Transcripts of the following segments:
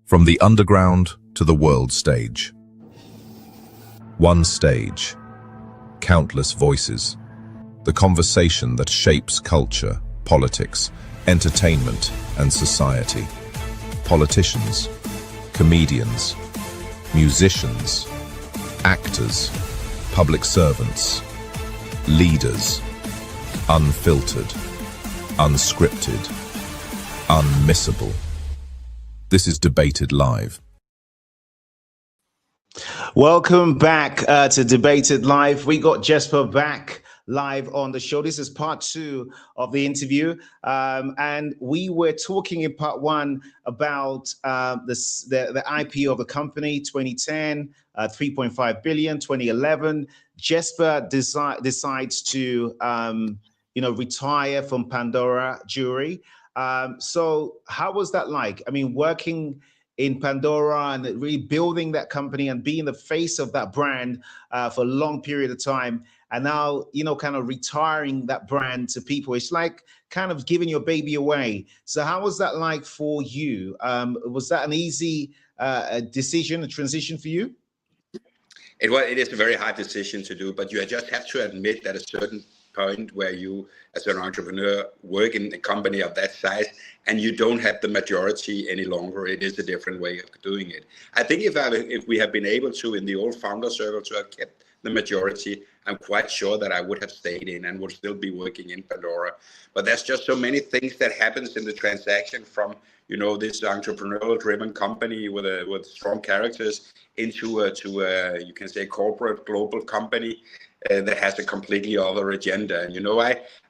From the underground to the world stage. One stage, countless voices. The conversation that shapes culture, politics, entertainment, and society. Politicians, comedians, musicians, actors, public servants, leaders, unfiltered, unscripted, unmissable. This is Debated Live. Welcome back to Debated Live. We got Jesper back live on the show. This is part 2 of the interview. And we were talking in part 1 about the IPO of the company, 2010, 3.5 billion, 2011. Jesper decides to retire from Pandora Jewelry. So how was that like? I mean, working in Pandora and really building that company and being the face of that brand for a long period of time, and now, kind of retiring that brand to people. It's like kind of giving your baby away. So how was that like for you? Was that an easy decision, a transition for you? It is a very hard decision to do, but you just have to admit that a certain point where you, as an entrepreneur, work in a company of that size and you don't have the majority any longer, it is a different way of doing it. I think if we have been able to, in the old founder circle, to have kept the majority, I'm quite sure that I would have stayed in and would still be working in Pandora. But there's just so many things that happens in the transaction from, this entrepreneurial driven company with strong characters into you can say, corporate global company that has a completely other agenda. And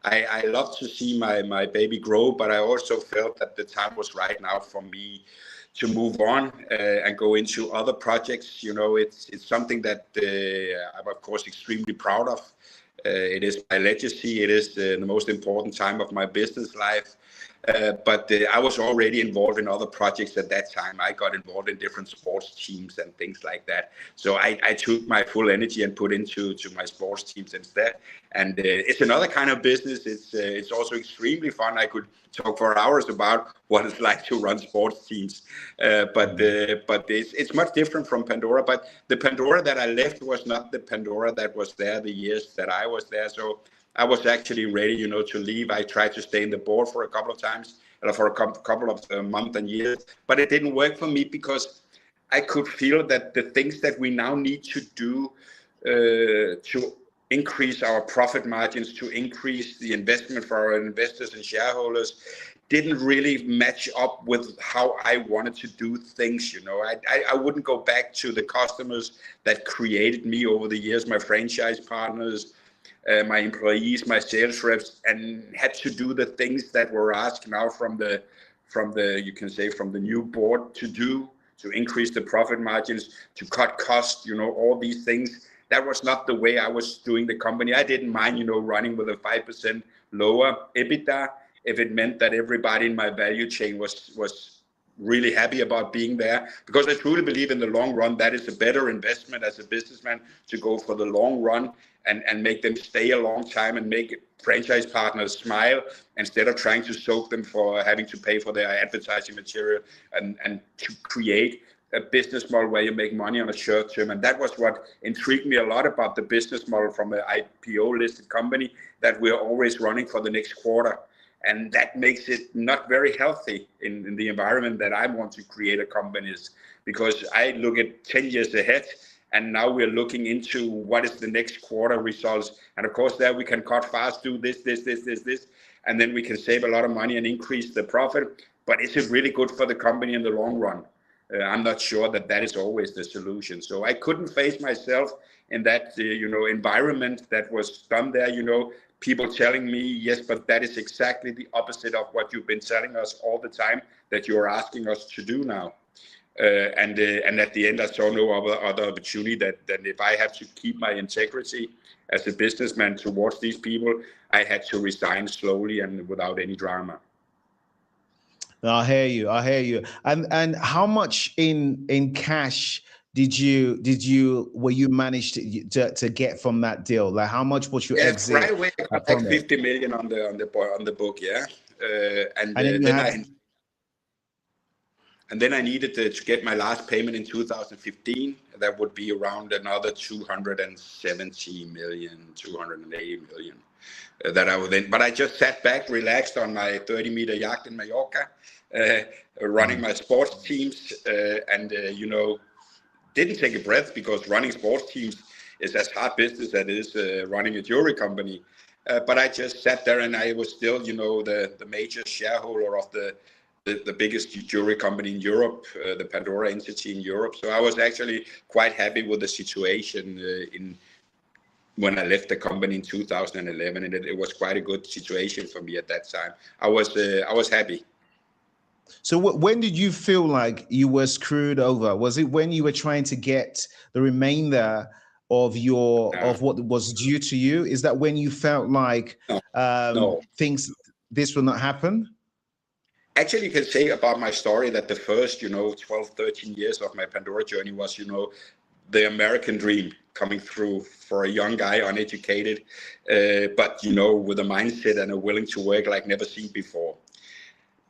I love to see my baby grow, but I also felt that the time was right now for me to move on and go into other projects. It's something that I'm of course extremely proud of. It is my legacy. It is the most important time of my business life. But I was already involved in other projects at that time. I got involved in different sports teams and things like that. So I took my full energy and put into my sports teams instead. And it's another kind of business. It's also extremely fun. I could talk for hours about what it's like to run sports teams. But it's much different from Pandora. But the Pandora that I left was not the Pandora that was there the years that I was there. So I was actually ready, to leave. I tried to stay in the board for a couple of times, for a couple of months and years, but it didn't work for me because I could feel that the things that we now need to do to increase our profit margins, to increase the investment for our investors and shareholders, didn't really match up with how I wanted to do things. I wouldn't go back to the customers that created me over the years, my franchise partners, my employees, my sales reps, and had to do the things that were asked now from the you can say from the new board to increase the profit margins, to cut costs, all these things. That was not the way I was doing the company. I didn't mind, running with a 5% lower EBITDA if it meant that everybody in my value chain was really happy about being there, because I truly believe in the long run that is a better investment as a businessman, to go for the long run and make them stay a long time and make franchise partners smile, instead of trying to soak them for having to pay for their advertising material, and to create a business model where you make money on a short term. And that was what intrigued me a lot about the business model from the IPO listed company, that we're always running for the next quarter. And that makes it not very healthy in the environment that I want to create a company, because I look at 10 years ahead, and now we're looking into what is the next quarter results. And of course, there we can cut fast, do this, and then we can save a lot of money and increase the profit. But is it really good for the company in the long run? I'm not sure that is always the solution. So I couldn't face myself in that environment that was done there. People telling me, yes, but that is exactly the opposite of what you've been telling us all the time that you're asking us to do now. And at the end, I saw no other opportunity than if I have to keep my integrity as a businessman towards these people, I had to resign slowly and without any drama. I hear you. And how much in cash did you manage to get from that deal? Like, how much was your exit? Right away, I got like 50 million on the book, yeah. And then And then I needed to get my last payment in 2015. That would be around another 270 million, 280 million. That I would then, but I just sat back, relaxed on my 30-meter yacht in Mallorca, running my sports teams, and didn't take a breath, because running sports teams is as hard business as it is running a jewelry company. But I just sat there, and I was still, the major shareholder of the biggest jewelry company in Europe, the Pandora entity in Europe. So I was actually quite happy with the situation when I left the company in 2011, and it was quite a good situation for me at that time. I was happy. So when did you feel like you were screwed over? Was it when you were trying to get the remainder of what was due to you? Is that when you felt like No. this will not happen? Actually, you can say about my story that the first, 12, 13 years of my Pandora journey was, the American dream coming through for a young guy, uneducated, but, with a mindset and a willing to work like never seen before.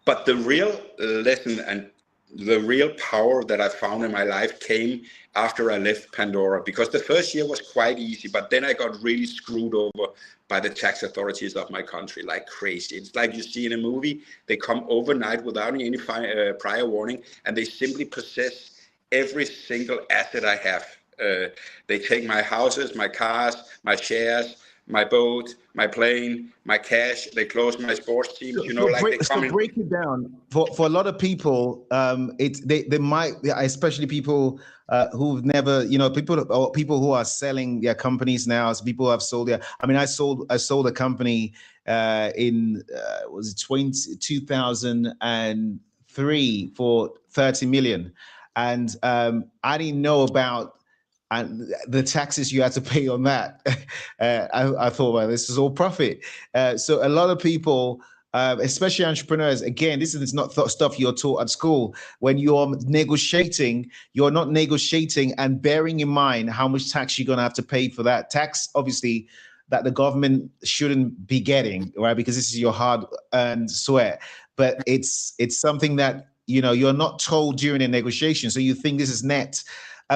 But the real lesson and the real power that I found in my life came after I left Pandora, because the first year was quite easy, but then I got really screwed over by the tax authorities of my country like crazy. It's like you see in a movie, they come overnight without any prior warning, and they simply possess every single asset I have. They take my houses, my cars, my shares, my boat, my plane, my cash. They close my sports teams. Break it down for a lot of people. They might, especially people who've never, people who are selling their companies now. As people who have sold their. I mean, I sold a company in was it 2003 for 30 million, and I didn't know about and the taxes you had to pay on that. I thought, well, this is all profit. So a lot of people, especially entrepreneurs, again, this is not stuff you're taught at school. When you're negotiating, you're not negotiating and bearing in mind how much tax you're going to have to pay for that tax, obviously, that the government shouldn't be getting, right? Because this is your hard-earned sweat. But it's something that, you're not told during a negotiation. So you think this is net.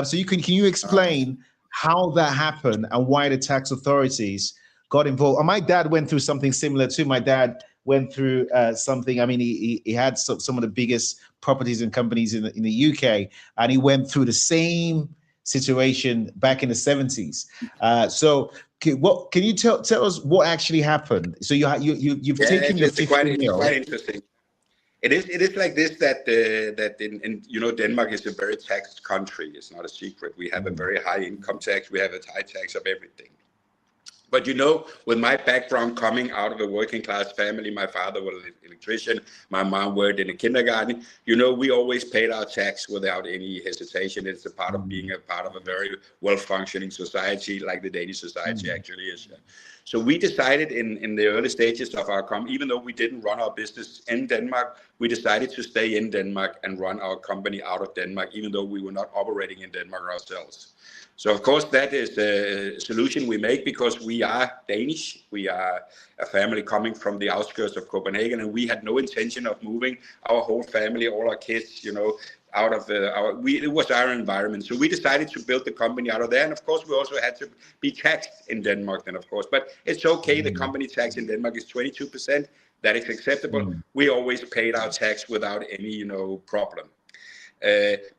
So can you explain how that happened and why the tax authorities got involved? And my dad went through something similar too. My dad went through something. I mean, he had some of the biggest properties and companies in the UK, and he went through the same situation back in the 70s. So can you tell us what actually happened? So you've taken the 50 mil. Quite interesting. It is like this, that in Denmark is a very taxed country. It's not a secret. We have a very high income tax. We have a high tax of everything. But with my background coming out of a working class family, my father was an electrician, my mom worked in a kindergarten. We always paid our tax without any hesitation. It's a part of being a part of a very well functioning society, like the Danish society actually is. So we decided in the early stages of our company, even though we didn't run our business in Denmark, we decided to stay in Denmark and run our company out of Denmark, even though we were not operating in Denmark ourselves. So of course that is a solution we make, because we are Danish. We are a family coming from the outskirts of Copenhagen, and we had no intention of moving our whole family, all our kids, out of it was our environment. So we decided to build the company out of there. And of course, we also had to be taxed in Denmark then, of course. But it's okay. The company tax in Denmark is 22%. That is acceptable. We always paid our tax without any, problem.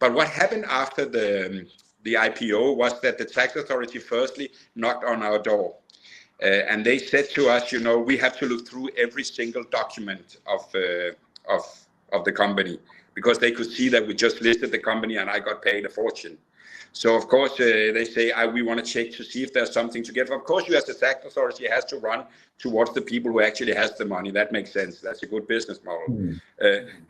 But what happened after the IPO was that the tax authority firstly knocked on our door. And they said to us, we have to look through every single document of the company, because they could see that we just listed the company and I got paid a fortune. So of course they say, we want to check to see if there's something to get. Of course, you as the tax authority has to run towards the people who actually has the money. That makes sense. That's a good business model.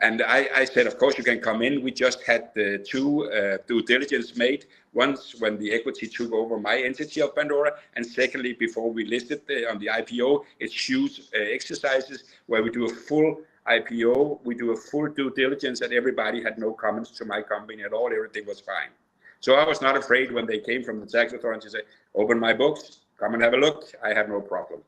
And I said, of course you can come in. We just had the two due diligence made. Once when the equity took over my entity of Pandora, and secondly, before we listed on the IPO, it's huge exercises where we do a full IPO, we do a full due diligence, and everybody had no comments to my company at all. Everything was fine. So I was not afraid when they came from the tax authority to say, open my books, come and have a look. I have no problem.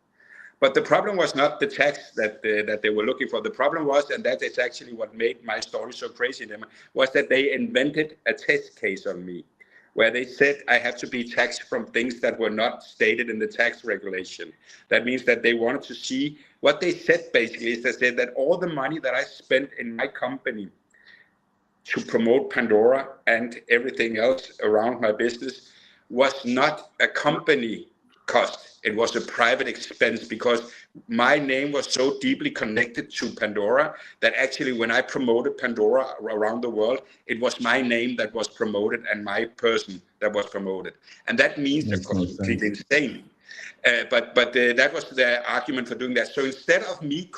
But the problem was not the tax that they were looking for. The problem was, and that is actually what made my story so crazy, was that they invented a test case on me, where they said I have to be taxed from things that were not stated in the tax regulation. That means that they wanted to see, what they said basically is they said that all the money that I spent in my company to promote Pandora and everything else around my business was not a company cost. It was a private expense, because my name was so deeply connected to Pandora that actually when I promoted Pandora around the world, it was my name that was promoted and my person that was promoted. And that means, of course, completely insane. But that was the argument for doing that. So instead of me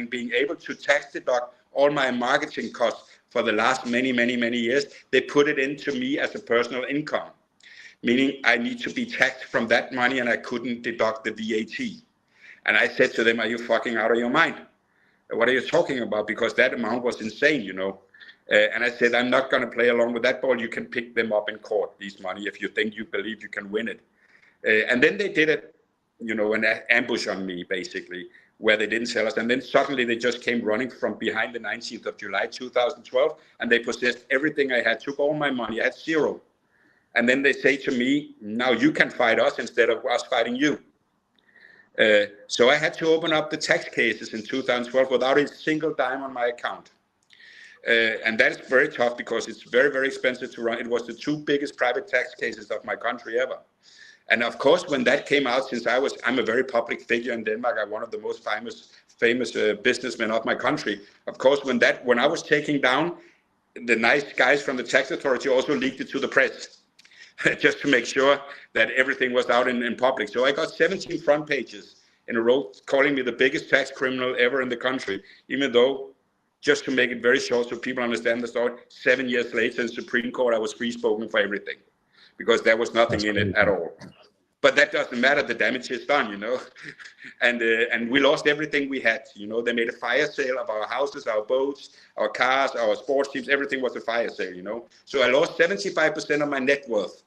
being able to tax deduct all my marketing costs for the last many years, they put it into me as a personal income, meaning I need to be taxed from that money, and I couldn't deduct the VAT. And I said to them, are you fucking out of your mind? What are you talking about? Because that amount was insane, you know. And I said, I'm not going to play along with that ball. You can pick them up in court, these money, if you believe you can win it. And then they did it, you know, an ambush on me, basically, where they didn't sell us. And then suddenly they just came running from behind the 19th of July, 2012, and they possessed everything I had, took all my money. I had zero. And then they say to me, now you can fight us instead of us fighting you. So I had to open up the tax cases in 2012 without a single dime on my account. And that is very tough, because it's very expensive to run. It was the two biggest private tax cases of my country ever. And of course, when that came out, since I'm a very public figure in Denmark, I'm one of the most famous businessmen of my country. Of course, when I was taking down, the nice guys from the tax authority also leaked it to the press, just to make sure that everything was out in public. So I got 17 front pages in a row calling me the biggest tax criminal ever in the country, even though, just to make it very short so people understand the story, 7 years later in the Supreme Court, I was free spoken for everything, because there was nothing in it at all. But that doesn't matter. The damage is done, you know. And we lost everything we had. You know, they made a fire sale of our houses, our boats, our cars, our sports teams. Everything was a fire sale, you know. So I lost 75% of my net worth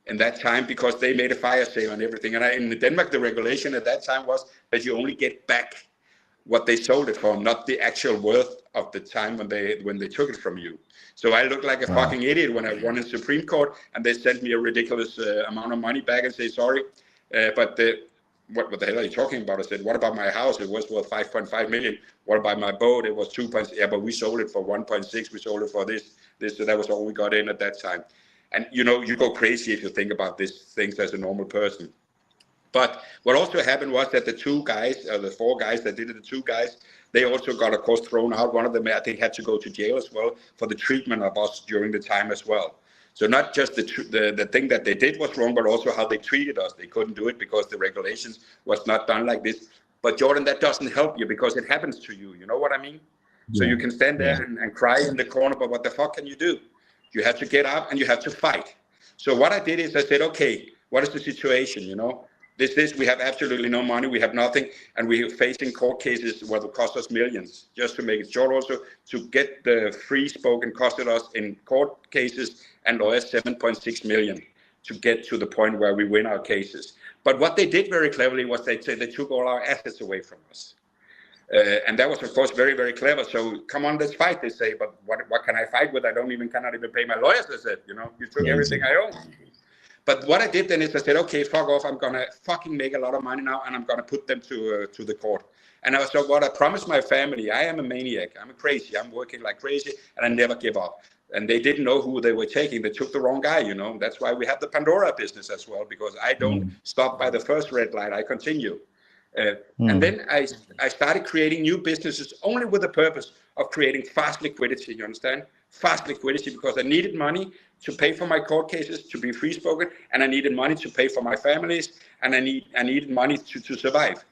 in that time, because they made a fire sale on everything. And in Denmark, the regulation at that time was that you only get back what they sold it for, not the actual worth of the time when they took it from you. So I looked like a fucking idiot when I won in Supreme Court, and they sent me a ridiculous amount of money back and say, sorry, but what the hell are you talking about? I said, what about my house? It was worth 5.5 million. What about my boat? It was 2. Yeah, but we sold it for 1.6. We sold it for this. So that was all we got in at that time. And, you know, you go crazy if you think about these things as a normal person. But what also happened was that the 2 guys, or the 4 guys that did it, the 2 guys, they also got, of course, thrown out. One of them, I think, had to go to jail as well for the treatment of us during the time as well. So not just the thing that they did was wrong, but also how they treated us. They couldn't do it because the regulations was not done like this. But Jordan, that doesn't help you, because it happens to you. You know what I mean? Yeah. So you can stand there and cry in the corner, but what the fuck can you do? You have to get up and you have to fight. So what I did is I said, okay, what is the situation, you know? We have absolutely no money, we have nothing, and we are facing court cases what will cost us millions. Just to make it short, also, to get the free spoken costed us in court cases and lawyers 7.6 million to get to the point where we win our cases. But what they did very cleverly was they took all our assets away from us. And that was, of course, very clever. So come on, let's fight, they say, but what can I fight with? I cannot even pay my lawyers, I said, you know, you took everything I own. But what I did then is I said, okay, fuck off. I'm going to fucking make a lot of money now, and I'm going to put them to the court. And so what I promised my family, I am a maniac. I'm crazy. I'm working like crazy, and I never give up. And they didn't know who they were taking. They took the wrong guy, you know. That's why we have the Pandora business as well, because I don't stop by the first red light. I continue. And then I started creating new businesses only with the purpose of creating fast liquidity, you understand? Fast liquidity, because I needed money to pay for my court cases, to be free spoken, and I needed money to pay for my families, and I needed money to survive.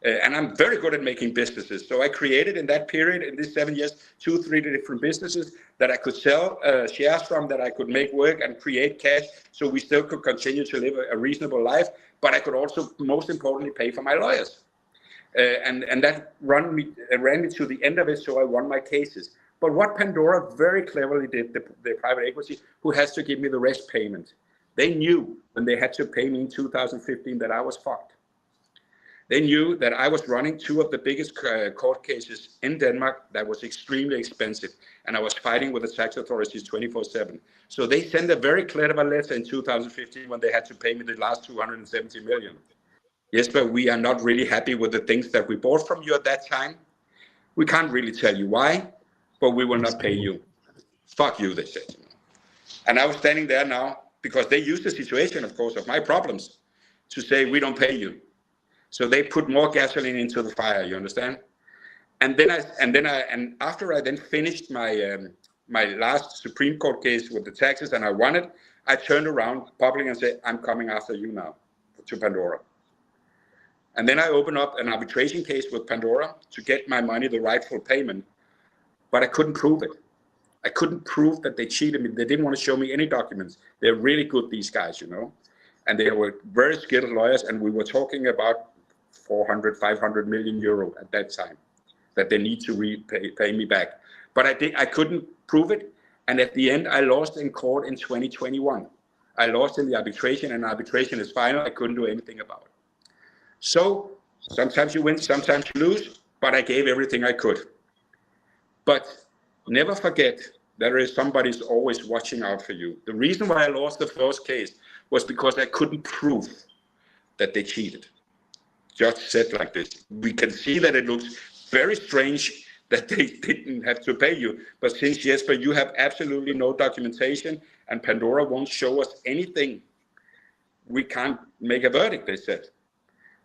And I'm very good at making businesses. So I created in that period, in these 7 years, 2-3 different businesses that I could sell shares from, that I could make work and create cash, so we still could continue to live a reasonable life. But I could also, most importantly, pay for my lawyers. And that ran me to the end of it, so I won my cases. But what Pandora very cleverly did, the private equity, who has to give me the rest payment, they knew when they had to pay me in 2015 that I was fucked. They knew that I was running two of the biggest court cases in Denmark that was extremely expensive, and I was fighting with the tax authorities 24/7. So they sent a very clever letter in 2015 when they had to pay me the last 270 million. Yes, but we are not really happy with the things that we bought from you at that time. We can't really tell you why, but we will not pay you. Fuck you, they said. And I was standing there now because they used the situation, of course, of my problems to say, we don't pay you. So they put more gasoline into the fire, you understand? And after I then finished my last Supreme Court case with the taxes and I won it, I turned around publicly and said, I'm coming after you now to Pandora. And then I opened up an arbitration case with Pandora to get my money, the rightful payment, but I couldn't prove it. I couldn't prove that they cheated me. They didn't want to show me any documents. They're really good, these guys, you know, and they were very skilled lawyers. And we were talking about 400, 500 million euro at that time that they need to pay me back. But I couldn't prove it. And at the end, I lost in court in 2021. I lost in the arbitration, and arbitration is final. I couldn't do anything about it. So sometimes you win, sometimes you lose, but I gave everything I could. But never forget, there is somebody's always watching out for you. The reason why I lost the first case was because I couldn't prove that they cheated. Just said like this. We can see that it looks very strange that they didn't have to pay you. But since Jesper, you have absolutely no documentation and Pandora won't show us anything, we can't make a verdict, they said.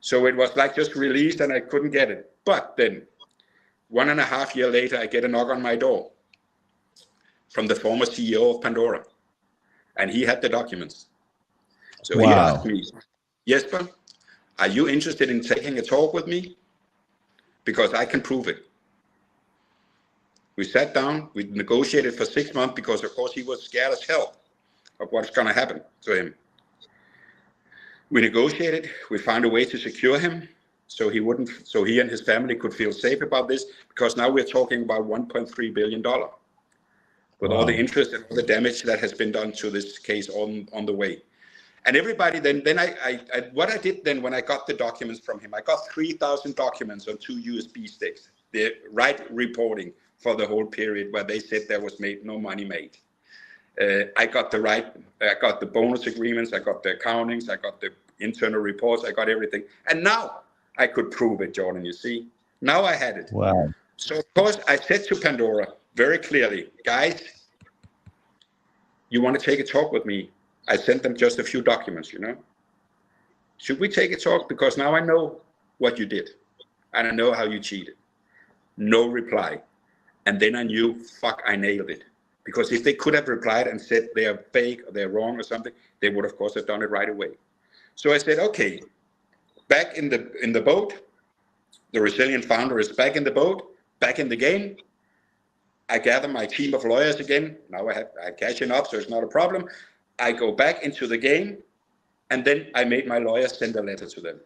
So it was like just released and I couldn't get it. But then 1.5 years later, I get a knock on my door from the former CEO of Pandora. And he had the documents. So he asked me, Jesper, are you interested in taking a talk with me? Because I can prove it. We sat down, we negotiated for 6 months because of course he was scared as hell of what's gonna happen to him. We negotiated, we found a way to secure him so he and his family could feel safe about this, because now we're talking about $1.3 billion with all the interest and all the damage that has been done to this case on the way. And everybody what I did then when I got the documents from him, I got 3,000 documents on 2 USB sticks, the right reporting for the whole period where they said there was no money made. I got the bonus agreements, I got the accountings, I got the internal reports, I got everything. And now I could prove it, Jordan, you see. Now I had it. Wow. So of course I said to Pandora very clearly, guys, you want to take a talk with me? I sent them just a few documents, you know. Should we take a talk? Because now I know what you did and I know how you cheated. No reply. And then I knew, fuck, I nailed it. Because if they could have replied and said they are fake or they're wrong or something, they would of course have done it right away. So I said, okay, back in the boat, the resilient founder is back in the boat, back in the game. I gather my team of lawyers again. Now I cash enough, so it's not a problem. I go back into the game, and then I made my lawyers send a letter to them.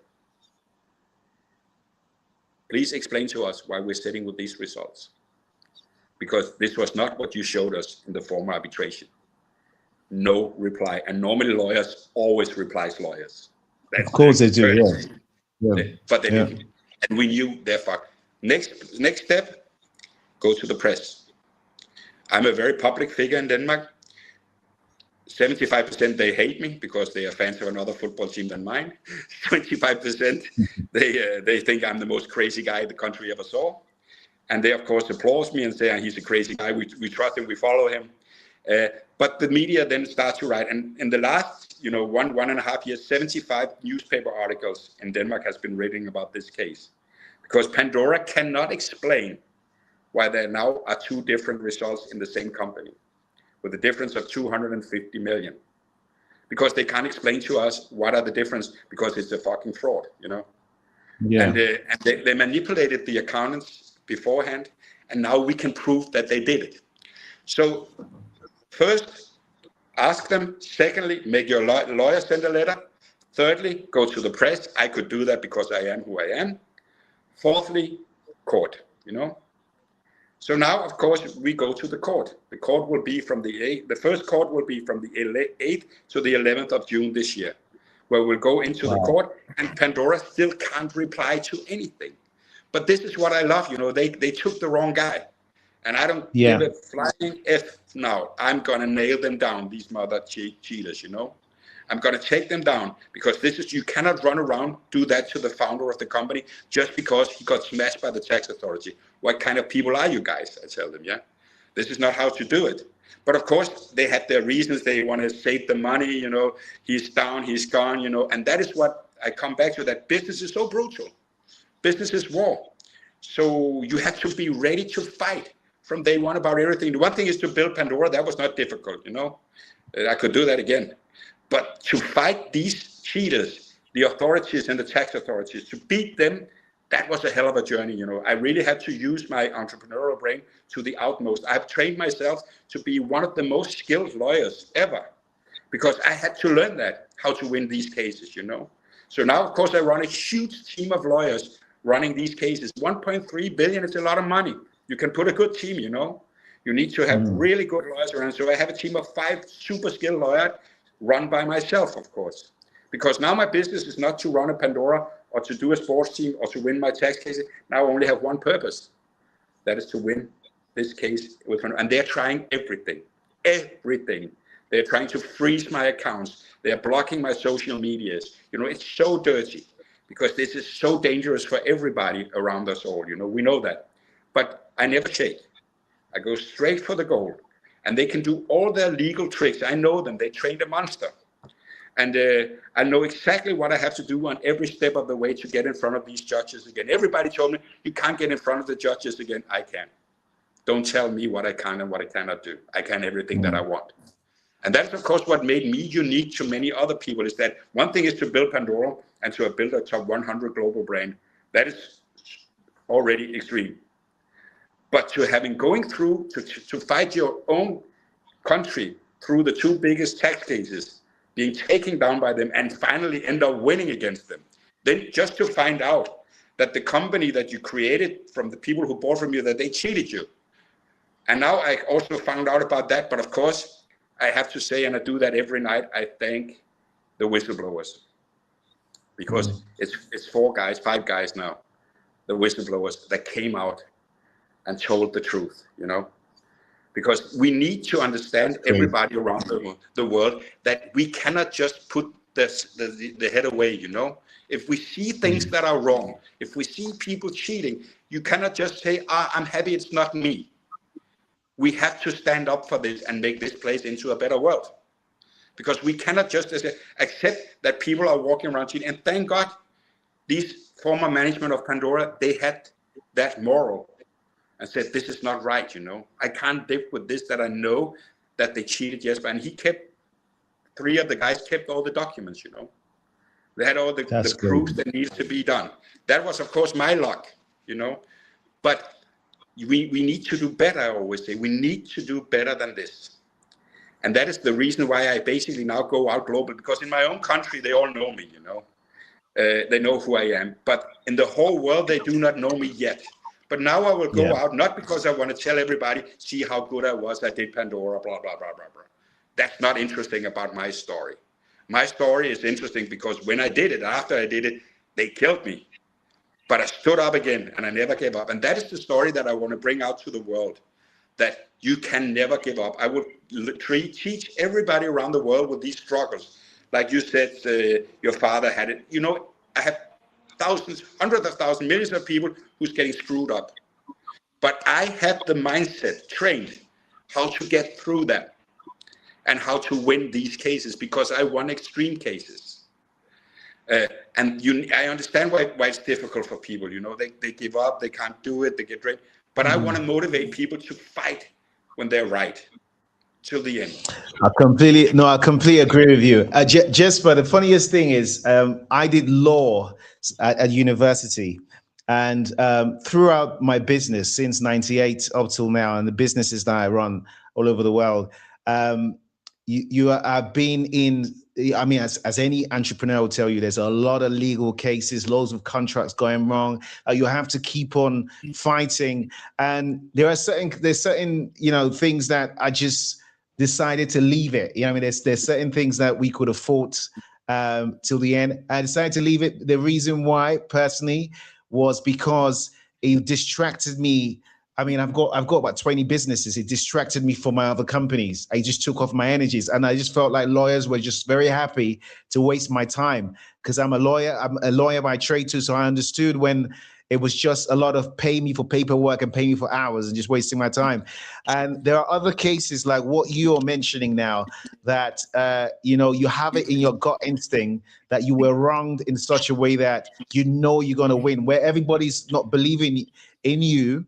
Please explain to us why we're sitting with these results. Because this was not what you showed us in the former arbitration. No reply. And normally lawyers always replies lawyers. Of course they do, yeah. But they didn't. And we knew they're fucked. Next step, go to the press. I'm a very public figure in Denmark. 75% they hate me because they are fans of another football team than mine. 25% they think I'm the most crazy guy the country ever saw. And they, of course, applaud me and say, he's a crazy guy. We trust him. We follow him. But the media then starts to write. And in the last, 1.5 years, 75 newspaper articles in Denmark has been written about this case. Because Pandora cannot explain why there now are two different results in the same company with a difference of 250 million. Because they can't explain to us what are the difference, because it's a fucking fraud, Yeah. And they manipulated the accountants beforehand, and now we can prove that they did it. So first, ask them. Secondly, make your lawyer send a letter. Thirdly, go to the press. I could do that because I am who I am. Fourthly, court, So now, of course, we go to the court. The court will be from the first court will be from the 8th to the 11th of June this year. where we'll go into the court, and Pandora still can't reply to anything. But this is what I love, they took the wrong guy. And I don't give a flying F now. I'm going to nail them down, these mother cheaters, I'm going to take them down, because you cannot run around, do that to the founder of the company just because he got smashed by the tax authority. What kind of people are you guys? I tell them, this is not how to do it. But of course, they had their reasons. They want to save the money, he's down, he's gone, and that is what I come back to, that business is so brutal. Business is war. So you have to be ready to fight from day one about everything. The one thing is to build Pandora. That was not difficult, I could do that again. But to fight these cheaters, the authorities and the tax authorities, to beat them, that was a hell of a journey. I really had to use my entrepreneurial brain to the utmost. I've trained myself to be one of the most skilled lawyers ever, because I had to learn how to win these cases, So now, of course, I run a huge team of lawyers running these cases. 1.3 billion is a lot of money. You can put a good team, You need to have really good lawyers around. So I have a team of 5 super skilled lawyers run by myself, of course. Because now my business is not to run a Pandora or to do a sports team or to win my tax cases. Now I only have one purpose. That is to win this case with Pandora. And they're trying everything. Everything. They're trying to freeze my accounts. They're blocking my social medias. It's so dirty, because this is so dangerous for everybody around us all. We know that. But I never shake. I go straight for the goal. And they can do all their legal tricks. I know them. They trained a monster. And I know exactly what I have to do on every step of the way to get in front of these judges again. Everybody told me, you can't get in front of the judges again. I can. Don't tell me what I can and what I cannot do. I can everything that I want. And that's, of course, what made me unique to many other people, is that one thing is to build Pandora and to build a top 100 global brand. That is already extreme. But to going through, to fight your own country through the 2 biggest tax cases, being taken down by them, and finally end up winning against them. Then just to find out that the company that you created from the people who bought from you, that they cheated you. And now I also found out about that. But of course, I have to say, and I do that every night, I thank the whistleblowers. Because it's 5 guys now, the whistleblowers that came out and told the truth, because we need to understand, everybody around the world, that we cannot just put the head away, If we see things that are wrong, if we see people cheating, you cannot just say, I'm happy it's not me. We have to stand up for this and make this place into a better world. Because we cannot just accept that people are walking around cheating. And thank God, these former management of Pandora, they had that moral and said, this is not right, I can't live with this, that I know that they cheated Jesper. And 3 of the guys kept all the documents, They had all the proofs that needed to be done. That was, of course, my luck, But we need to do better, I always say. We need to do better than this. And that is the reason why I basically now go out global, because in my own country, they all know me, They know who I am. But in the whole world, they do not know me yet. But now I will go out, not because I want to tell everybody, see how good I was, I did Pandora, blah, blah, blah, blah, blah. That's not interesting about my story. My story is interesting because when I did it, after I did it, they killed me. But I stood up again, and I never gave up. And that is the story that I want to bring out to the world, that you can never give up. I would teach everybody around the world with these struggles. Like you said, your father had it. I have thousands, hundreds of thousands, millions of people who's getting screwed up. But I had the mindset trained how to get through that and how to win these cases, because I won extreme cases. I understand why it's difficult for people. They give up, they can't do it, they get drained. But I want to motivate people to fight when they're right till the end. I completely agree with you. Jesper, the funniest thing is I did law at university, and throughout my business since '98 up till now, and the businesses that I run all over the world, you have been in. I mean, as any entrepreneur will tell you, there's a lot of legal cases, loads of contracts going wrong. You have to keep on fighting, and there's certain things that I just decided to leave it. I mean, there's certain things that we could have fought till the end. I decided to leave it. The reason why, personally, was because it distracted me. I mean, I've got about 20 businesses. It distracted me from my other companies. I just took off my energies, and I just felt like lawyers were just very happy to waste my time, because I'm a lawyer. I'm a lawyer by trade too, so I understood when it was just a lot of pay me for paperwork and pay me for hours and just wasting my time. And there are other cases like what you're mentioning now, that you have it in your gut instinct that you were wronged in such a way that you're going to win, where everybody's not believing in you.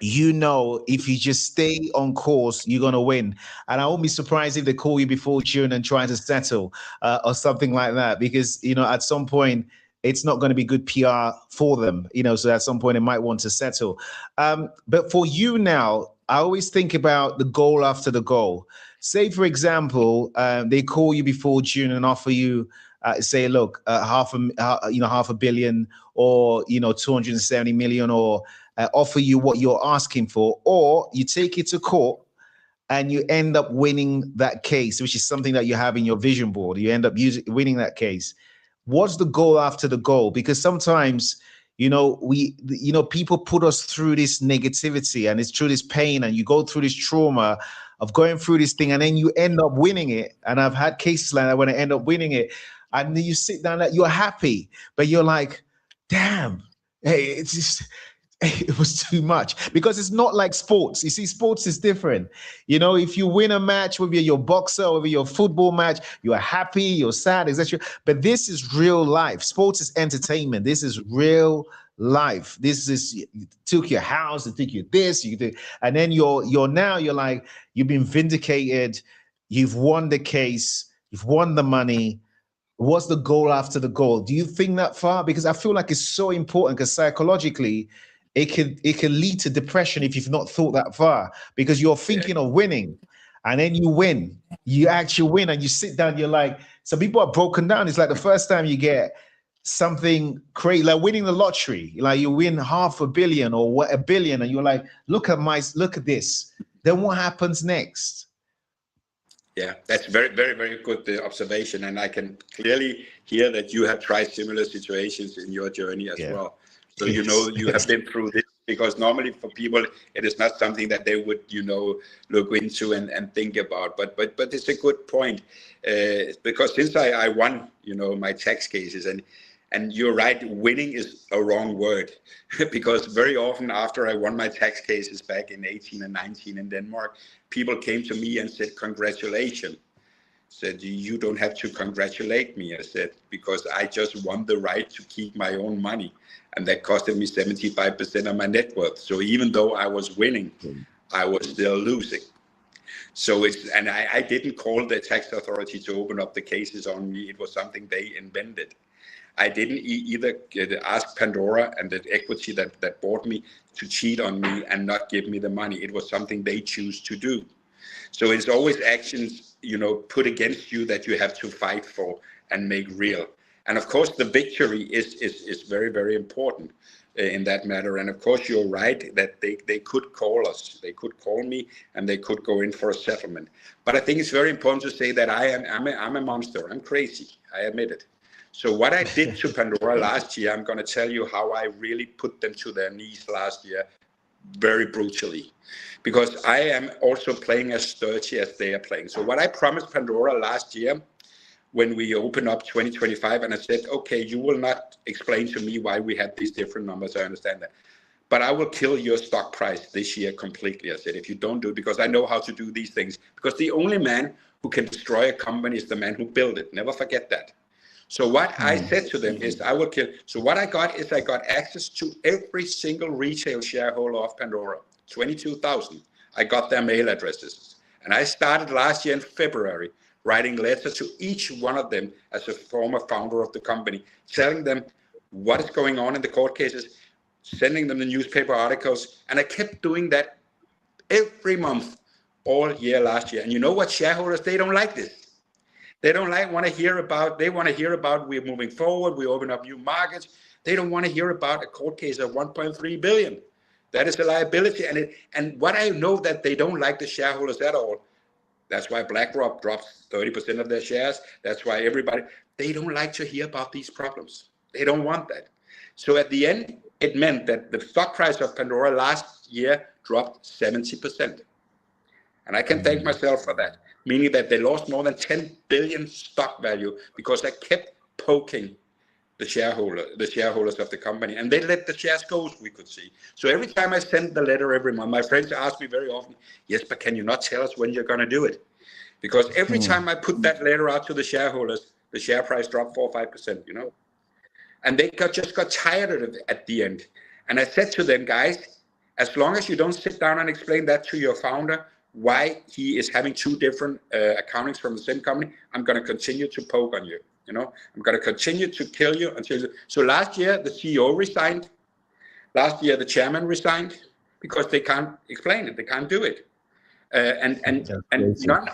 If you just stay on course, you're going to win. And I won't be surprised if they call you before June and try to settle or something like that, because, at some point, it's not going to be good PR for them, so at some point they might want to settle. But for you now, I always think about the goal after the goal. Say, for example, they call you before June and offer you, say, look, half a billion, or 270 million, or offer you what you're asking for, or you take it to court and you end up winning that case, which is something that you have in your vision board. You end up winning that case. What's the goal after the goal? Because sometimes, people put us through this negativity, and it's through this pain, and you go through this trauma of going through this thing, and then you end up winning it. And I've had cases like that when I end up winning it, and then you sit down, that you're happy, but you're like, damn, hey, it's just, it was too much. Because it's not like sports. You see, sports is different. If you win a match, whether you're your boxer or your football match, you're happy, you're sad, etc. But this is real life. Sports is entertainment. This is real life. This is, you took your house, they took you this, you did, and then you're like, you've been vindicated, you've won the case, you've won the money. What's the goal after the goal? Do you think that far? Because I feel like it's so important, because psychologically, it can lead to depression if you've not thought that far, because you're thinking of winning, and then you actually win, and you sit down, you're like, some people are broken down. It's like the first time you get something crazy, like winning the lottery, like you win $500 million or $1 billion, and you're like, look at this. Then what happens next? Yeah, that's very, very, very good observation. And I can clearly hear that you have tried similar situations in your journey as well. So, you have been through this, because normally for people, it is not something that they would, look into and think about. But it's a good point, because since I won, my tax cases, and you're right, winning is a wrong word, because very often after I won my tax cases back in 18 and 19 in Denmark, people came to me and said, congratulations. Said, you don't have to congratulate me. I said, because I just won the right to keep my own money. And that costed me 75% of my net worth. So even though I was winning, I was still losing. So I didn't call the tax authority to open up the cases on me. It was something they invented. I didn't either ask Pandora and the equity that bought me to cheat on me and not give me the money. It was something they choose to do. So it's always actions, put against you that you have to fight for and make real. And of course, the victory is very, very important in that matter. And of course, you're right that they could call us. They could call me, and they could go in for a settlement. But I think it's very important to say that I'm a monster. I'm crazy. I admit it. So what I did to Pandora last year, I'm going to tell you how I really put them to their knees last year, very brutally, because I am also playing as dirty as they are playing. So what I promised Pandora last year, when we open up 2025, and I said, okay, you will not explain to me why we had these different numbers. I understand that. But I will kill your stock price this year completely. I said, if you don't do it, because I know how to do these things. Because the only man who can destroy a company is the man who built it. Never forget that. So what I said to them is, I will kill. So what I got is I got access to every single retail shareholder of Pandora, 22,000. I got their mail addresses. And I started last year in February writing letters to each one of them as a former founder of the company, telling them what is going on in the court cases, sending them the newspaper articles. And I kept doing that every month all year last year. And you know what, shareholders, they don't like this. They don't want to hear about, they want to hear about we're moving forward, we open up new markets. They don't want to hear about a court case of 1.3 billion. That is a liability. And what I know that they don't like, the shareholders at all, That's why BlackRock drops 30% of their shares. That's why everybody, they don't like to hear about these problems. They don't want that. So at the end, it meant that the stock price of Pandora last year dropped 70%. And I can thank myself for that, meaning that they lost more than 10 billion stock value because I kept poking the shareholders of the company, and they let the shares go, as we could see. So every time I send the letter every month, my friends ask me very often, yes, but can you not tell us when you're going to do it? Because every time I put that letter out to the shareholders, the share price dropped 4 or 5%, you know, and they just got tired of it at the end. And I said to them, guys, as long as you don't sit down and explain that to your founder, why he is having two different accountings from the same company, I'm going to continue to poke on you. You know, I'm going to continue to kill you until. So last year the CEO resigned. Last year the chairman resigned because they can't explain it. They can't do it. And none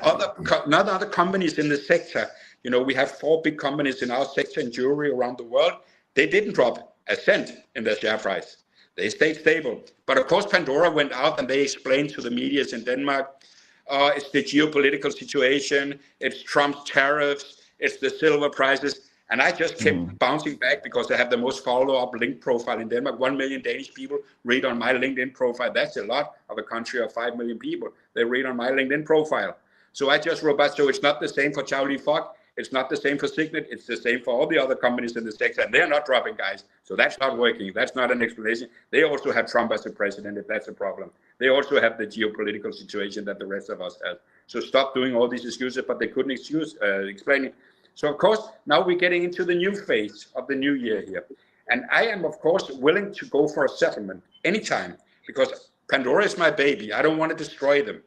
other companies in the sector. You know, we have 4 big companies in our sector in jewelry around the world. They didn't drop a cent in their share price. They stayed stable. But of course, Pandora went out and they explained to the medias in Denmark, it's the geopolitical situation, it's Trump's tariffs, it's the silver prices. And I just kept bouncing back because I have the most follow-up link profile in Denmark. 1 million Danish people read on my LinkedIn profile. That's a lot of a country of 5 million people. They read on my LinkedIn profile. So I just wrote back, so it's not the same for Charlie Fogg. It's not the same for Signet. It's the same for all the other companies in the sector. And they're not dropping, guys. So that's not working. That's not an explanation. They also have Trump as a president, if that's a problem. They also have the geopolitical situation that the rest of us have. So stop doing all these excuses, but they couldn't explain it. So, of course, now we're getting into the new phase of the new year here. And I am, of course, willing to go for a settlement anytime because Pandora is my baby. I don't want to destroy them.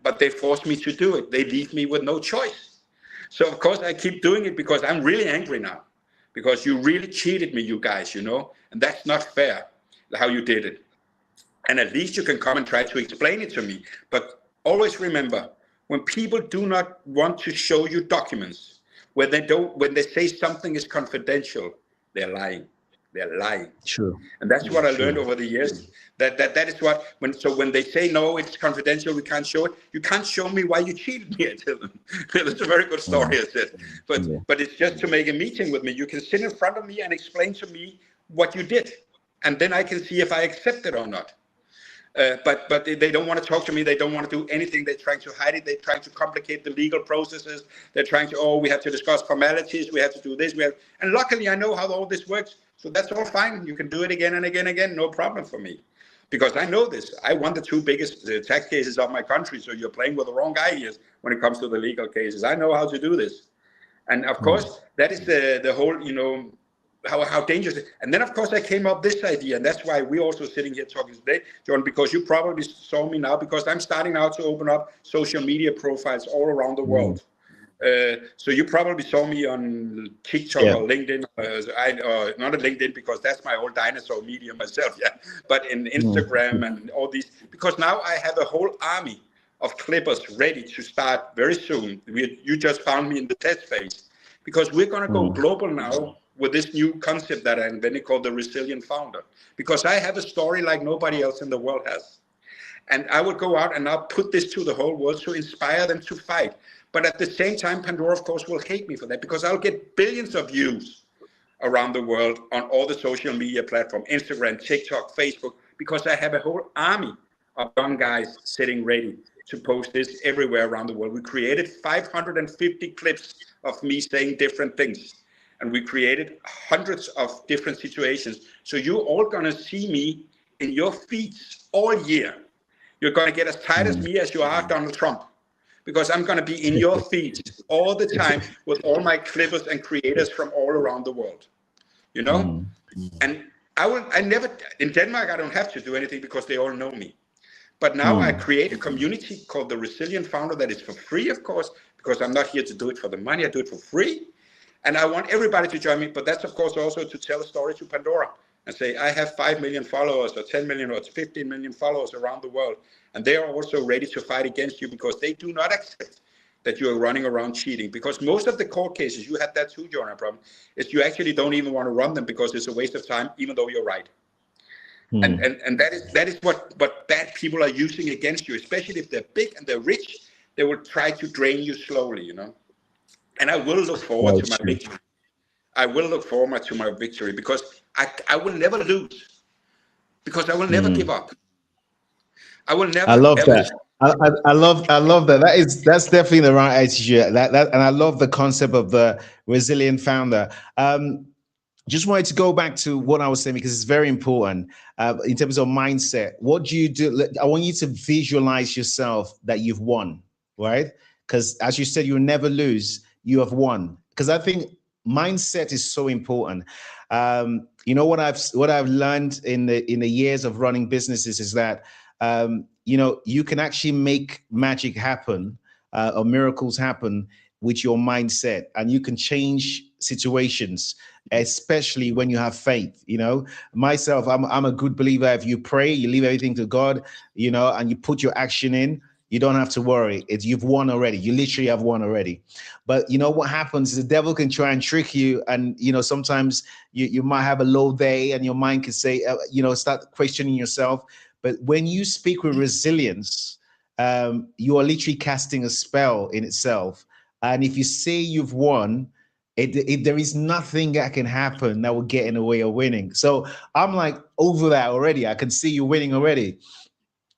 But they force me to do it. They leave me with no choice. So, of course, I keep doing it because I'm really angry now because you really cheated me, you guys, you know, and that's not fair how you did it. And at least you can come and try to explain it to me. But always remember, when people do not want to show you documents, when they say something is confidential, they're lying. They're lying. True. And that's what I learned over the years. That is what when they say no, it's confidential, we can't show it. You can't show me why you cheated me. I tell them. That's a very good story, I said. But it's just to make a meeting with me. You can sit in front of me and explain to me what you did, and then I can see if I accept it or not. But they don't want to talk to me. They don't want to do anything. They're trying to hide it. They're trying to complicate the legal processes. They're trying to, we have to discuss formalities. We have to do this. And luckily, I know how all this works. So that's all fine. You can do it again and again and again. No problem for me. Because I know this. I won the 2 biggest tax cases of my country. So you're playing with the wrong guy here when it comes to the legal cases. I know how to do this. And of course, that is the whole, you know, how dangerous. And then, of course, I came up with this idea. And that's why we're also sitting here talking today, John, because you probably saw me now, because I'm starting now to open up social media profiles all around the world. So you probably saw me on TikTok or LinkedIn. Not on LinkedIn because that's my old dinosaur media myself, but in Instagram and all these. Because now I have a whole army of clippers ready to start very soon. You just found me in the test phase. Because we're going to go global now with this new concept that I invented called the Resilient Founder. Because I have a story like nobody else in the world has. And I will go out and I'll put this to the whole world to inspire them to fight. But at the same time, Pandora, of course, will hate me for that because I'll get billions of views around the world on all the social media platforms, Instagram, TikTok, Facebook, because I have a whole army of young guys sitting ready to post this everywhere around the world. We created 550 clips of me saying different things. And we created hundreds of different situations. So you're all going to see me in your feeds all year. You're going to get as tired as me as you are Donald Trump. Because I'm going to be in your feeds all the time with all my clippers and creators from all around the world, you know? And I never, in Denmark, I don't have to do anything because they all know me. But now I create a community called the Resilient Founder that is for free, of course, because I'm not here to do it for the money. I do it for free. And I want everybody to join me. But that's, of course, also to tell a story to Pandora and say, I have 5 million followers or 10 million or 15 million followers around the world. And they are also ready to fight against you because they do not accept that you are running around cheating. Because most of the court cases, you had that too, John, I problem, is you actually don't even want to run them because it's a waste of time, even though you're right. And that is what bad people are using against you, especially if they're big and they're rich. they will try to drain you slowly, you know. And I will look forward Well, to my true. victory. I will look forward to my victory because I will never lose, because I will never give up. I will I never love ever. that. I love that. That's definitely the right attitude. And I love the concept of the resilient founder. Just wanted to go back to what I was saying because it's very important in terms of mindset. What do you do? I want you to visualize yourself that you've won, right? Because as you said, you'll never lose. You have won. Because I think mindset is so important. You know what I've learned in the years of running businesses is that you can actually make magic happen or miracles happen with your mindset, and you can change situations, especially when you have faith. Myself, I'm a good believer. If you pray, you leave everything to God, and you put your action in, you don't have to worry. You've won already. You literally have won already. But you know what happens is the devil can try and trick you, and sometimes you might have a low day, and your mind can say, start questioning yourself. But when you speak with resilience, you are literally casting a spell in itself. And if you say you've won, there is nothing that can happen that will get in the way of winning. So I'm like over that already. I can see you winning already.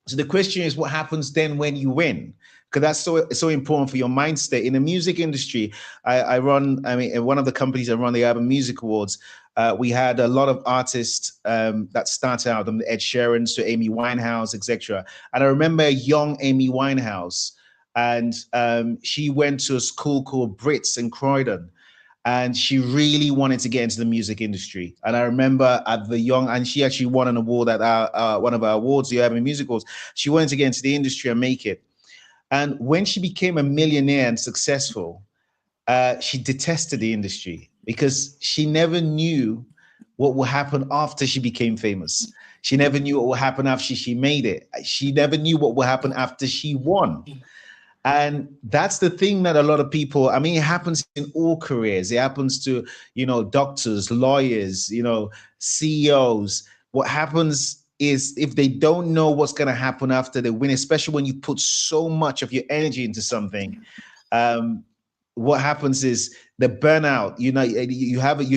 So the question is, what happens then when you win? Because that's so important for your mind state. In the music industry, in one of the companies I run, the Urban Music Awards, we had a lot of artists that start out, from Ed Sheeran to Amy Winehouse, etc. And I remember a young Amy Winehouse, and she went to a school called Brits in Croydon, and she really wanted to get into the music industry. And I remember and she actually won an award at one of our awards, the Urban Music Awards. She wanted to get into the industry and make it. And when she became a millionaire and successful, she detested the industry because she never knew what would happen after she became famous. She never knew what would happen after she made it. She never knew what would happen after she won. And that's the thing that a lot of people, it happens in all careers. It happens to, doctors, lawyers, CEOs. What happens is, if they don't know what's going to happen after they win, especially when you put so much of your energy into something, what happens is the burnout. You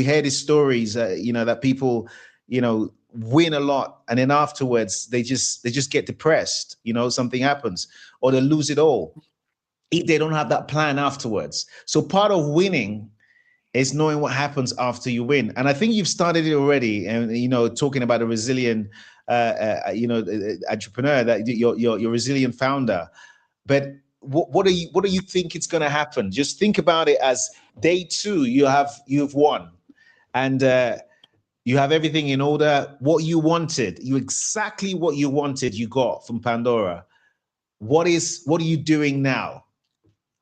hear these stories, that people, win a lot, and then afterwards they just get depressed. Something happens, or they lose it all if they don't have that plan afterwards. So part of winning is knowing what happens after you win. And I think you've started it already. And, talking about a resilient, entrepreneur, that you're resilient founder. But what do you think it's going to happen? Just think about it as day two, you've won, and you have everything in order. What you wanted, exactly what you wanted, you got from Pandora. What are you doing now?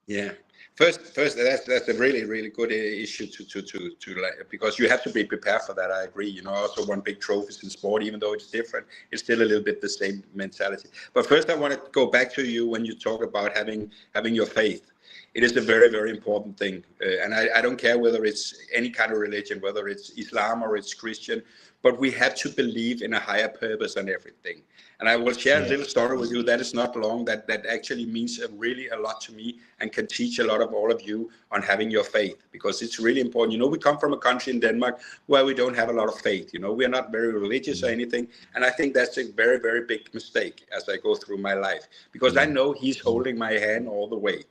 Yeah. First, that's a really, really good issue to like, because you have to be prepared for that. I agree. I also won big trophies in sport, even though it's different. It's still a little bit the same mentality. But first, I want to go back to you when you talk about having your faith. It is a very, very important thing, and I don't care whether it's any kind of religion, whether it's Islam or it's Christian, but we have to believe in a higher purpose on everything. And I will share a little story with you that is not long, that actually means really a lot to me and can teach a lot of all of you on having your faith, because it's really important. We come from a country in Denmark where we don't have a lot of faith. We are not very religious or anything. And I think that's a very, very big mistake as I go through my life, because I know he's holding my hand all the way.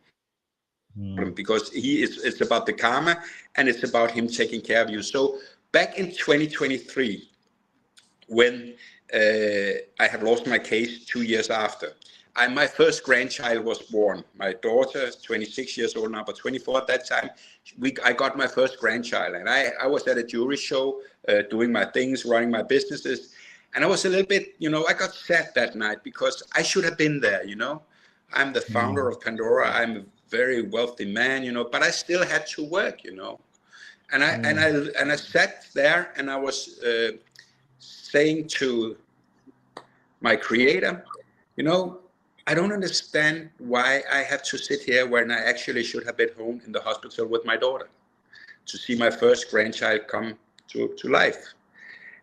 Because it's about the karma, and it's about him taking care of you. So back in 2023, when I have lost my case 2 years after, my first grandchild was born. My daughter is 26 years old now, but 24 at that time. I got my first grandchild, and I was at a jewelry show, doing my things, running my businesses. And I was a little bit, I got sad that night because I should have been there. I'm the founder of Pandora. I'm a very wealthy man, but I still had to work, And I sat there, and I was saying to my creator, I don't understand why I have to sit here when I actually should have been home in the hospital with my daughter to see my first grandchild come to life.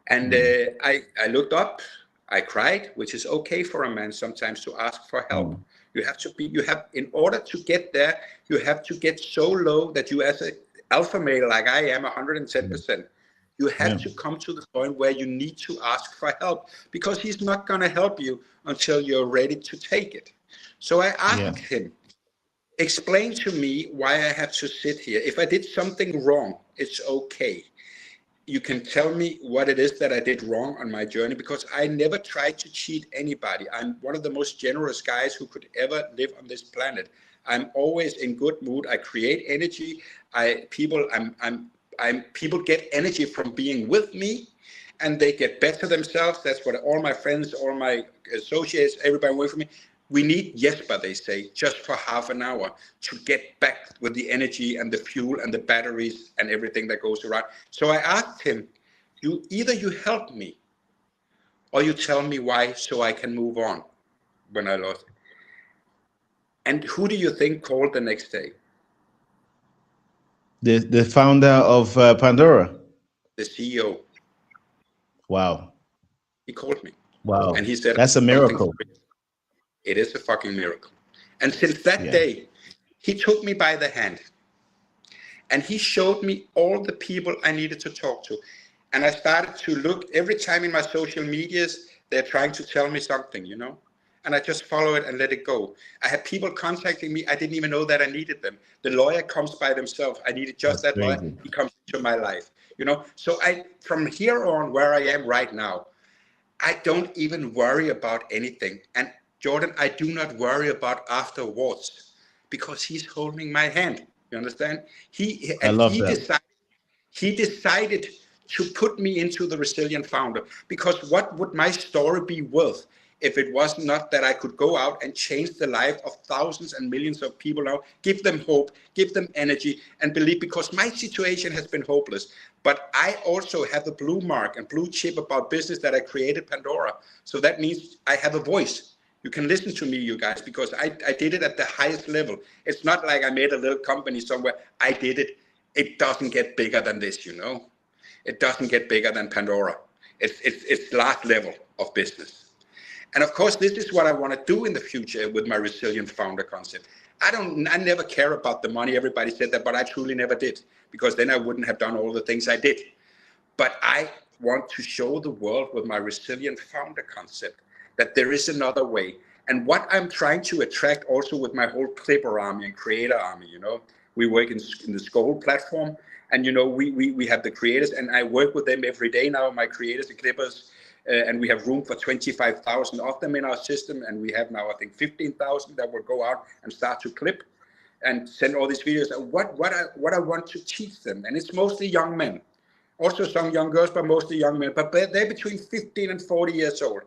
And I looked up, I cried, which is okay for a man sometimes to ask for help. In order to get there, you have to get so low that you, as an alpha male like I am, 110%, you have to come to the point where you need to ask for help, because he's not going to help you until you're ready to take it. So I asked him, explain to me why I have to sit here. If I did something wrong, it's okay. You can tell me what it is that I did wrong on my journey, because I never tried to cheat anybody. I'm one of the most generous guys who could ever live on this planet. I'm always in good mood. I create energy. People get energy from being with me, and they get better themselves. That's what all my friends, all my associates, everybody working for me. We need Jesper, they say, just for half an hour to get back with the energy and the fuel and the batteries and everything that goes around. So I asked him, either you help me or you tell me why, so I can move on when I lost it. And who do you think called the next day? The founder of Pandora. The CEO. Wow. He called me. Wow. And he said, that's a miracle. It is a fucking miracle. And since that day, he took me by the hand and he showed me all the people I needed to talk to. And I started to look every time in my social medias, they're trying to tell me something, and I just follow it and let it go. I had people contacting me. I didn't even know that I needed them. The lawyer comes by themselves. I needed just that lawyer. He comes into my life, So from here on, where I am right now, I don't even worry about anything. And Jordan, I do not worry about afterwards, because he's holding my hand. You understand? He decided to put me into the Resilient Founder, because what would my story be worth if it was not that I could go out and change the life of thousands and millions of people now, give them hope, give them energy and believe, because my situation has been hopeless. But I also have the blue mark and blue chip about business that I created, Pandora. So that means I have a voice. You can listen to me, you guys, because I did it at the highest level. It's not like I made a little company somewhere. I did it. It doesn't get bigger than this, It doesn't get bigger than Pandora. It's last level of business. And of course, this is what I want to do in the future with my Resilient Founder concept. I never care about the money. Everybody said that, but I truly never did, because then I wouldn't have done all the things I did. But I want to show the world with my Resilient Founder concept that there is another way. And what I'm trying to attract also with my whole Clipper army and creator army, we work in the Skoll platform, and we have the creators, and I work with them every day now, my creators, the Clippers, and we have room for 25,000 of them in our system, and we have now, I think, 15,000 that will go out and start to clip and send all these videos. What I want to teach them, and it's mostly young men, also some young girls, but mostly young men, but they're between 15 and 40 years old.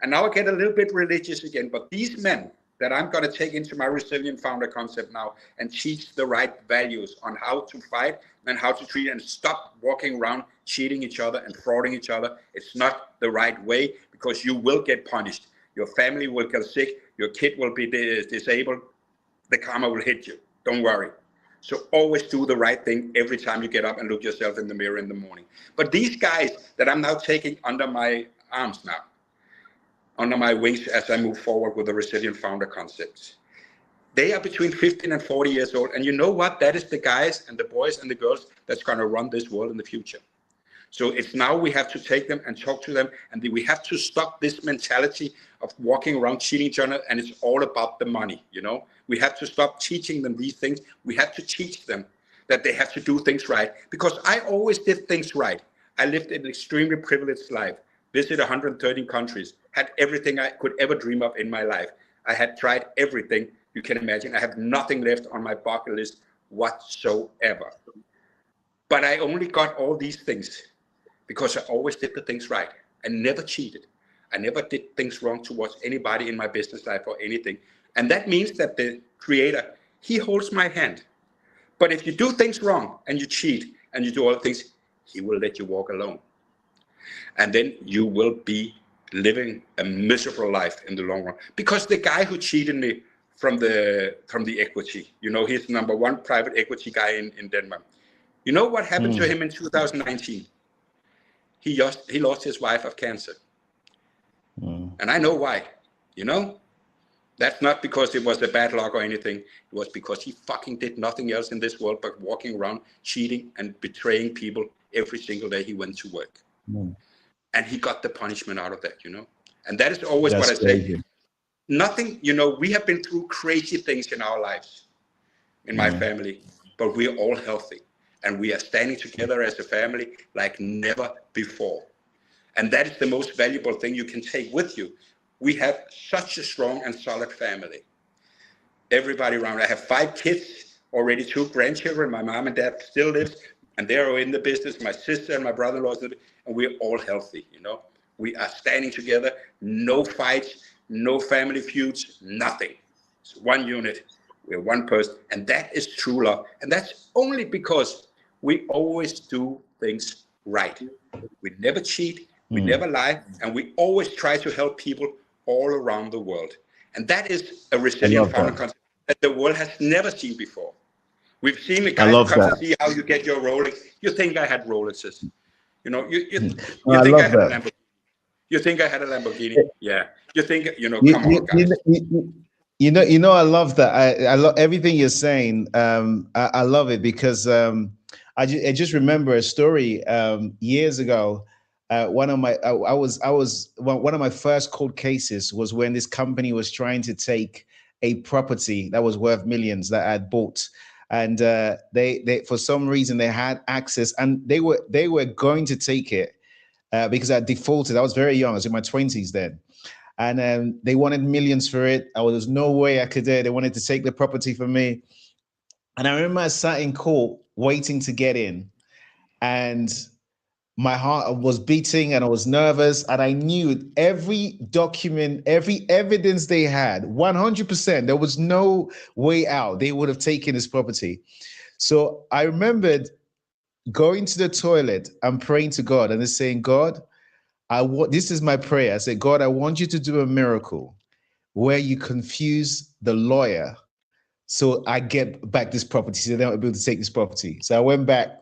And now I get a little bit religious again, but these men that I'm going to take into my Resilient Founder concept now and teach the right values on how to fight and how to treat and stop walking around cheating each other and frauding each other. It's not the right way, because you will get punished. Your family will get sick. Your kid will be disabled. The karma will hit you. Don't worry. So always do the right thing every time you get up and look yourself in the mirror in the morning. But these guys that I'm now taking under my arms now, under my wings as I move forward with the Resilient Founder concepts, they are between 15 and 40 years old. And you know what? That is the guys and the boys and the girls that's going to run this world in the future. So it's now we have to take them and talk to them, and we have to stop this mentality of walking around cheating each other, and it's all about the money, We have to stop teaching them these things. We have to teach them that they have to do things right, because I always did things right. I lived an extremely privileged life, visited 113 countries, had everything I could ever dream of in my life. I had tried everything you can imagine. I have nothing left on my bucket list whatsoever. But I only got all these things because I always did the things right. I never cheated. I never did things wrong towards anybody in my business life or anything. And that means that the creator, he holds my hand. But if you do things wrong and you cheat and you do all the things, he will let you walk alone. And then you will be living a miserable life in the long run. Because the guy who cheated me from the equity, he's the number one private equity guy in Denmark. You know what happened to him in 2019? He lost his wife of cancer. And I know why, That's not because it was a bad luck or anything. It was because he fucking did nothing else in this world but walking around cheating and betraying people every single day he went to work. And he got the punishment out of that, you know. And that is always That's what I crazy. say. Nothing, you know, we have been through crazy things in our lives, in my family, but we're all healthy. And we are standing together as a family like never before. And that is the most valuable thing you can take with you. We have such a strong and solid family. Everybody around. I have 5 kids, already 2 grandchildren. My mom and dad still lives, and they're in the business. My sister and my brother-in-law, and we're all healthy, you know. We are standing together, no fights, no family feuds, nothing. It's one unit, we're one person, and that is true love. And that's only because we always do things right. We never cheat, we never lie, and we always try to help people all around the world. And that is a resilient founding concept that the world has never seen before. We've seen the guy who comes and see how you get your Rolex. You think I had Rolexes. You know, you think I had a Lamborghini. You think I had a Lamborghini? Yeah. You think, you know, come on, guys. You know, I love that. I love everything you're saying. I love it because I just remember a story years ago. One of my one of my first cold cases was when this company was trying to take a property that was worth millions that I had bought, and they for some reason they had access, and they were going to take it because I defaulted. I was very young. I was in my 20s then. And they wanted millions for it. There was no way I could do it. They wanted to take the property from me. And I remember I sat in court waiting to get in. And my heart was beating and I was nervous. And I knew every document, every evidence they had, 100%, there was no way out. They would have taken this property. So I remembered going to the toilet and praying to God and saying, God, this is my prayer. I said, God, I want you to do a miracle where you confuse the lawyer so I get back this property. So they won't be able to take this property. So I went back.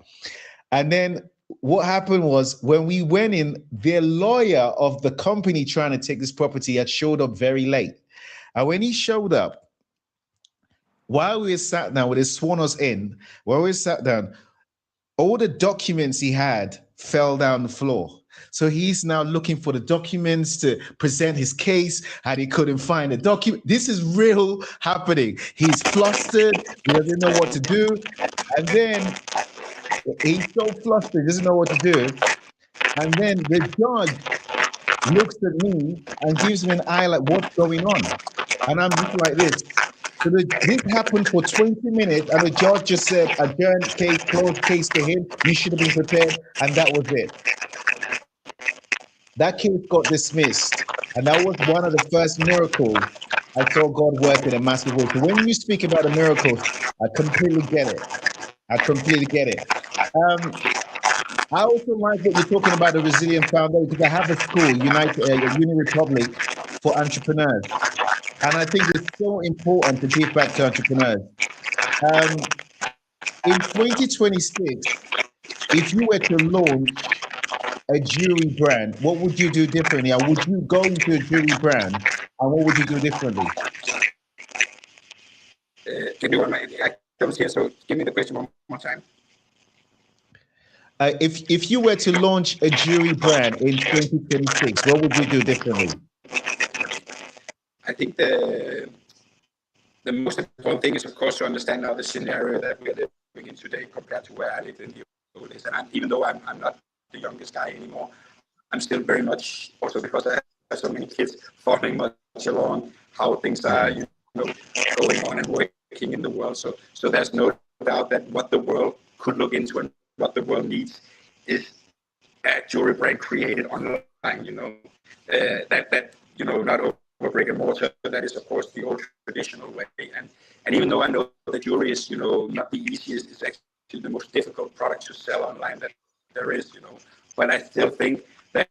And then what happened was when we went in, the lawyer of the company trying to take this property had showed up very late. And when he showed up, while we were sat down, when they sworn us in, while we sat down, all the documents he had fell down the floor. So he's now looking for the documents to present his case, and he couldn't find the document. This is real happening. He's flustered. He doesn't know what to do. And then he's so flustered, he doesn't know what to do. And then the judge looks at me and gives me an eye like, what's going on? And I'm just like this. So this happened for 20 minutes, and the judge just said, adjourn case, closed case to him. You should have been prepared, and that was it. That case got dismissed, and that was one of the first miracles I saw God work in a massive way. So when you speak about the miracles, I completely get it. I completely get it. I also like what you're talking about, the Resilient Foundation, because I have a school, Uni Republic, for entrepreneurs. And I think it's so important to give back to entrepreneurs. In 2026, if you were to launch a jewelry brand, what would you do differently? Or would you go into a jewelry brand, and what would you do differently? Give me one minute. I don't see it, so give me the question one more time. If you were to launch a jewelry brand in 2026, what would you do differently? I think the most important thing is, of course, to understand now the scenario that we're living in today compared to where I lived in the old days. And even though I'm not the youngest guy anymore, I'm still very much, also because I have so many kids, following much along how things are, going on and working in the world. So there's no doubt that what the world could look into and what the world needs is a jewelry brand created online. That not over brick and mortar. That is, of course, the old traditional way. And even though I know that jewelry is, not the easiest, it's actually the most difficult product to sell online that there is, But I still think that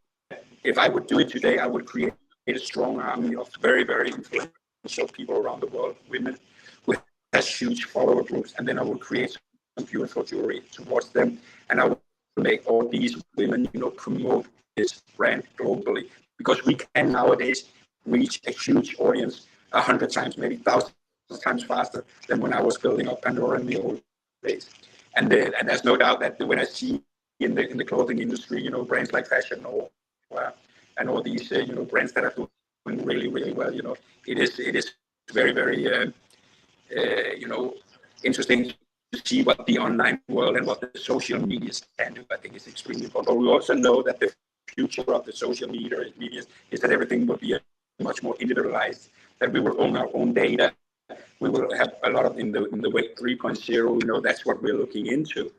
if I would do it today, I would create a strong army of very, very influential people around the world, women who has huge follower groups, and then I would create some beautiful jewelry towards them, and I would make all these women, promote this brand globally, because we can nowadays reach a huge audience 100 times, maybe thousands of times faster than when I was building up Pandora in the old days. And there's no doubt that when I see in the clothing industry, you know, brands like Fashion or and all these you know, brands that are doing really, really well, you know, it is very, very you know, interesting to see what the online world and what the social media can do. I think it's extremely important. But we also know that the future of the social media is that everything will be much more individualized, that we will own our own data. We will have a lot of in the Web 3.0, you know, that's what we're looking into.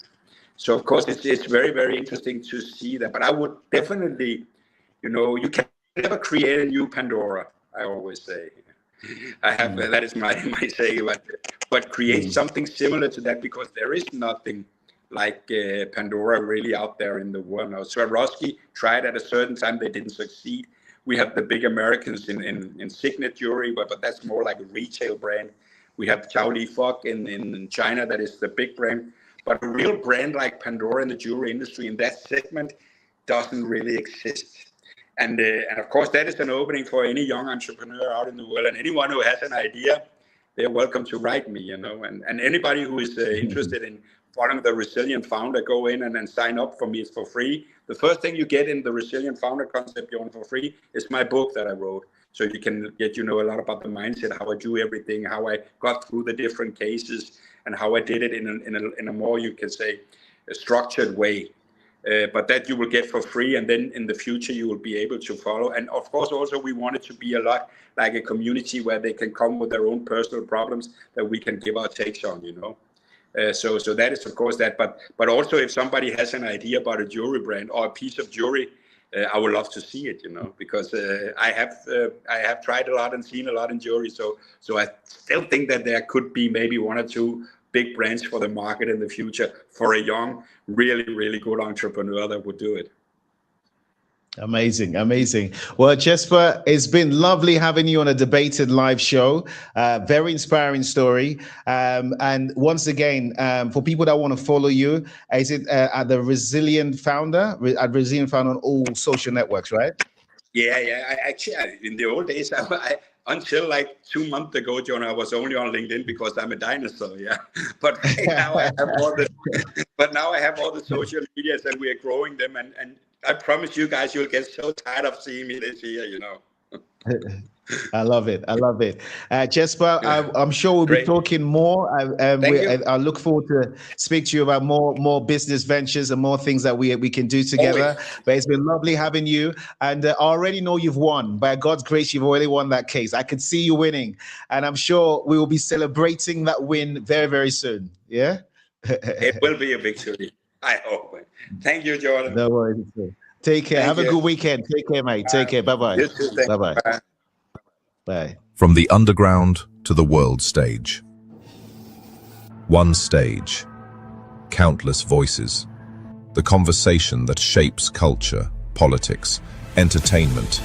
So of course it's very, very interesting to see that. But I would definitely, you know, you can never create a new Pandora, I always say. I have that is my saying, but create something similar to that, because there is nothing like Pandora really out there in the world now. Swarovski tried at a certain time, they didn't succeed. We have the big Americans in signet jewelry, but that's more like a retail brand. We have Chow Li Fok in China, that is the big brand. But a real brand like Pandora in the jewelry industry in that segment doesn't really exist. And of course, that is an opening for any young entrepreneur out in the world. And anyone who has an idea, they're welcome to write me, you know. And anybody who is interested in following the Resilient Founder, go in and then sign up for me. It's for free. The first thing you get in the Resilient Founder concept, Bjorn, for free, is my book that I wrote. So you can get, you know, a lot about the mindset, how I do everything, how I got through the different cases, and how I did it in a more, you can say, a structured way. But that you will get for free, and then in the future you will be able to follow. And of course, also we want it to be a lot like a community where they can come with their own personal problems that we can give our takes on, you know. So that is of course that. But also if somebody has an idea about a jewelry brand or a piece of jewelry, I would love to see it, you know, because I have tried a lot and seen a lot in jewelry. So I still think that there could be maybe one or two big brands for the market in the future for a young, really, really good entrepreneur that would do it. Amazing, amazing. Well, Jesper, it's been lovely having you on a Debated Live show. Very inspiring story. And once again, for people that want to follow you, is it at the Resilient Founder, at Resilient Founder on all social networks, right? Yeah. Actually, in the old days, until like 2 months ago, John, I was only on LinkedIn because I'm a dinosaur. Yeah, but now I have all the social medias, and we are growing them. And I promise you guys, you'll get so tired of seeing me this year. You know. I love it. I love it. Jesper, I'm sure we'll be talking more. I look forward to speak to you about more business ventures and more things that we can do together. Always. But it's been lovely having you. And I already know you've won. By God's grace, you've already won that case. I could see you winning. And I'm sure we will be celebrating that win very, very soon. Yeah? It will be a victory. I hope. Thank you, Jordan. No worries. Take care. Have a good weekend. Take care, mate. Take care. Bye-bye. Bye-bye. Bye. From the underground to the world stage. One stage, countless voices. The conversation that shapes culture, politics, entertainment,